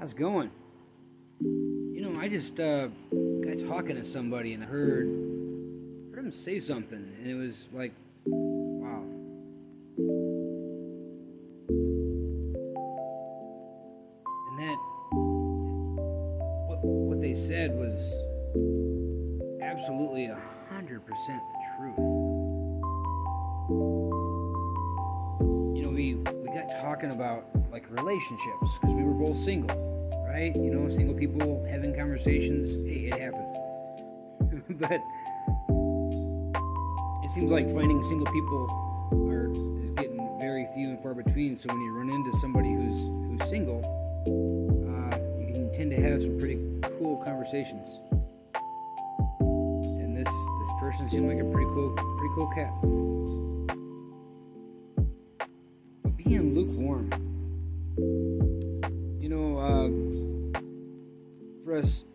How's it going? I just got talking to somebody and heard him say something, and it was like, wow. And that what they said was absolutely 100% the truth. We got talking about like relationships because we were both single, right? Single people having conversations. Hey, it happens. But it seems like finding single people is getting very few and far between. So when you run into somebody who's single, you can tend to have some pretty cool conversations. And this person seemed like a pretty cool cat. But being lukewarm,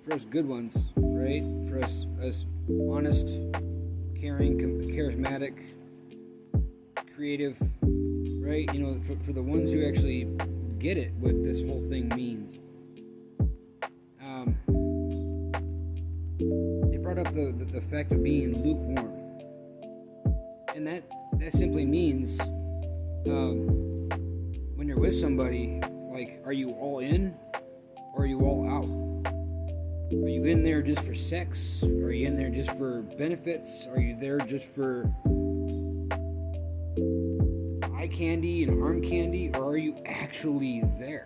for us good ones, right? For us honest, caring, charismatic, creative, right? For the ones who actually get it, what this whole thing means. They brought up the fact of being lukewarm, and that simply means when you're with somebody, like, are you all in or are you all out? Are you in there just for sex? Are you in there just for benefits? Are you there just for eye candy and arm candy? Or are you actually there?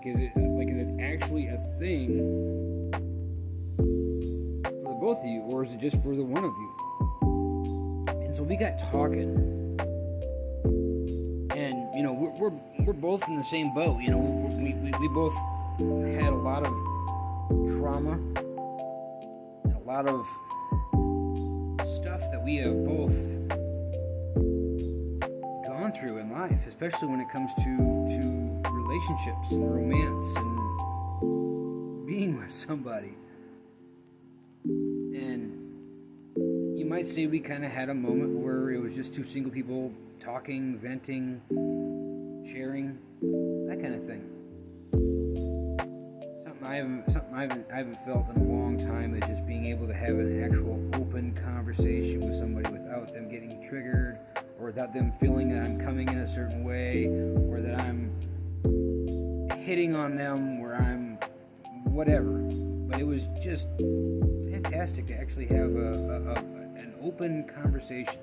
Is it actually a thing for the both of you? Or is it just for the one of you? And so we got talking. And, we're both in the same boat. We both had a lot of trauma and a lot of stuff that we have both gone through in life, especially when it comes to relationships and romance and being with somebody. And you might say we kind of had a moment where it was just two single people talking, venting, sharing, that kind of thing. I haven't felt in a long time, is just being able to have an actual open conversation with somebody without them getting triggered, or without them feeling that I'm coming in a certain way, or that I'm hitting on them, or I'm whatever. But it was just fantastic to actually have an open conversation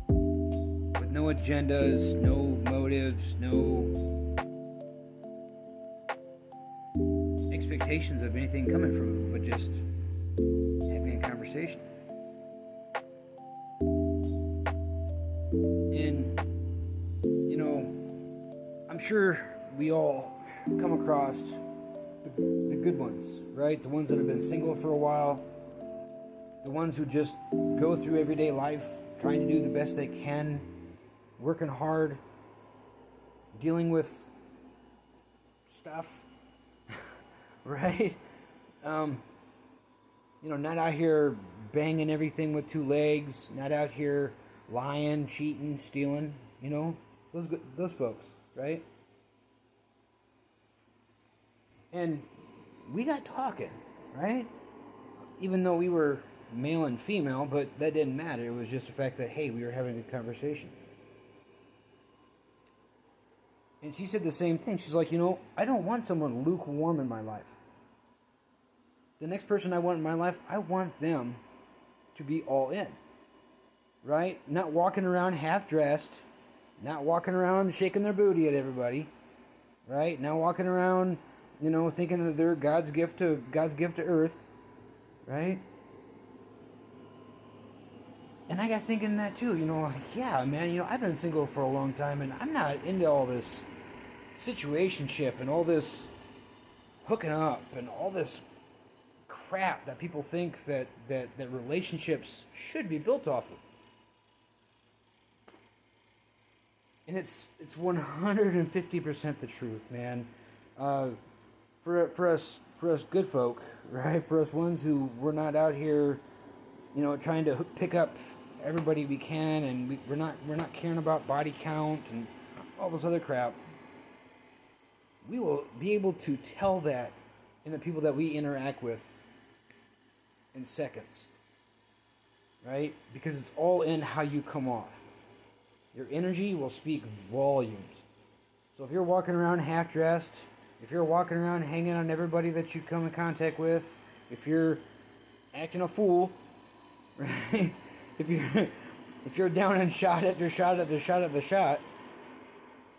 with no agendas, no motives, no expectations of anything coming from it, but just having a conversation. And I'm sure we all come across the good ones, right? The ones that have been single for a while, the ones who just go through everyday life trying to do the best they can, working hard, dealing with stuff, right? Not out here banging everything with two legs, not out here lying, cheating, stealing, those folks, right? And we got talking, right? Even though we were male and female, but that didn't matter. It was just the fact that, hey, we were having a conversation. And she said the same thing. She's like, I don't want someone lukewarm in my life. The next person I want in my life, I want them to be all in. Right? Not walking around half-dressed. Not walking around shaking their booty at everybody. Right? Not walking around, thinking that they're God's gift to earth. Right? And I got thinking that too. Yeah, man, I've been single for a long time, and I'm not into all this situationship and all this hooking up and all this crap that people think that relationships should be built off of. And it's 150% the truth, man. For us good folk, right? For us ones who we're not out here, trying to pick up everybody we can, and we're not caring about body count and all this other crap. We will be able to tell that in the people that we interact with in seconds, right? Because it's all in how you come off. Your energy will speak volumes. So if you're walking around half-dressed, if you're walking around hanging on everybody that you come in contact with, if you're acting a fool, right? If you're down and shot after shot after shot after shot,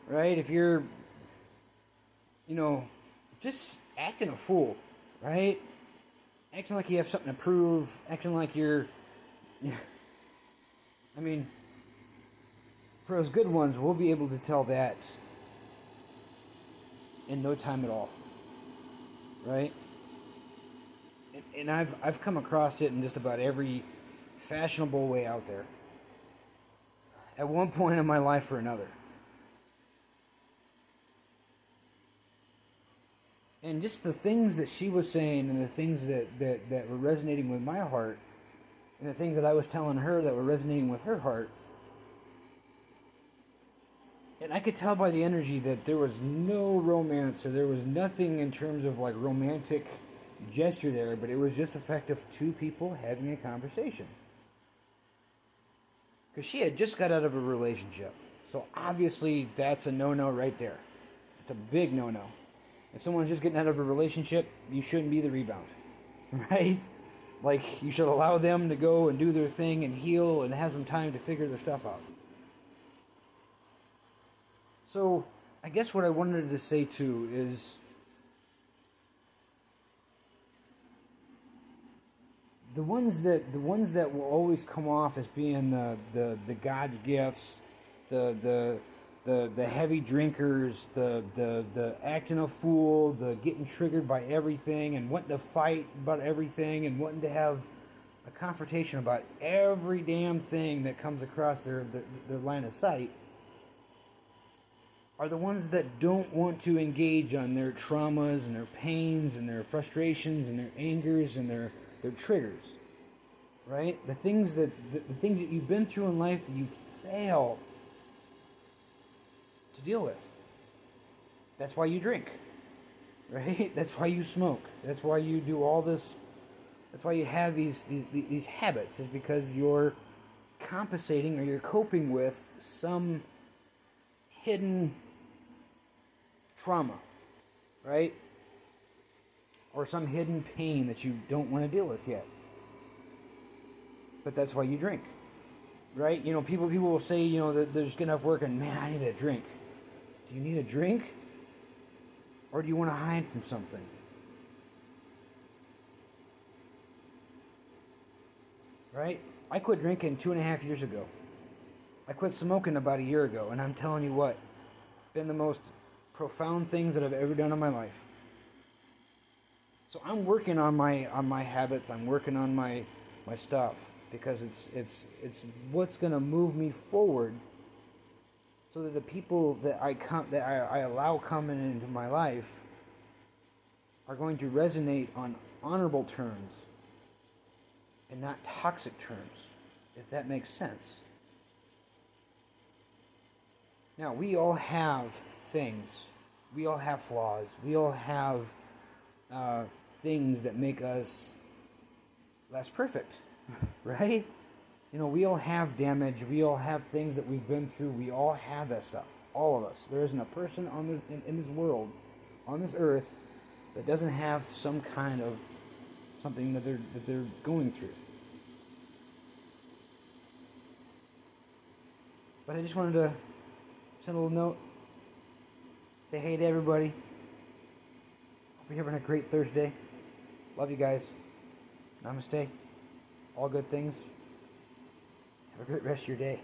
right? If you're, just acting a fool, right? Acting like you have something to prove, acting like you're, I mean, for those good ones, we'll be able to tell that in no time at all, right? And I've come across it in just about every fashionable way out there, at one point in my life or another. And just the things that she was saying and the things that were resonating with my heart, and the things that I was telling her that were resonating with her heart. And I could tell by the energy that there was no romance, or there was nothing in terms of like romantic gesture there, but it was just the fact of two people having a conversation. Because she had just got out of a relationship. So obviously that's a no-no right there. It's a big no-no. If someone's just getting out of a relationship, you shouldn't be the rebound. Right? Like, you should allow them to go and do their thing and heal and have some time to figure their stuff out. So, I guess what I wanted to say too is, the ones that will always come off as being the God's gifts, the heavy drinkers, the acting a fool, the getting triggered by everything and wanting to fight about everything and wanting to have a confrontation about every damn thing that comes across their line of sight, are the ones that don't want to engage on their traumas and their pains and their frustrations and their angers and their triggers, right? The things that you've been through in life that you fail to deal with. That's why you drink, right? That's why you smoke. That's why you do all this. That's why you have these habits, is because you're compensating or you're coping with some hidden trauma, right? Or some hidden pain that you don't want to deal with yet. But that's why you drink, right? People will say, that they're just getting off work and, man, I need a drink. Do you need a drink? Or do you want to hide from something? Right? I quit drinking 2.5 years ago. I quit smoking about a year ago, and I'm telling you what, been the most profound things that I've ever done in my life. So I'm working on my habits. I'm working on my stuff, because it's what's going to move me forward, so that the people that I allow coming into my life are going to resonate on honorable terms and not toxic terms, if that makes sense. Now, we all have things. We all have flaws. We all have things that make us less perfect, right? We all have damage. We all have things that we've been through. We all have that stuff. All of us. There isn't a person on this in this world, on this earth, that doesn't have some kind of something that they're going through. But I just wanted to send a little note, say hey to everybody. Hope you're having a great Thursday. Love you guys. Namaste. All good things. Have a great rest of your day.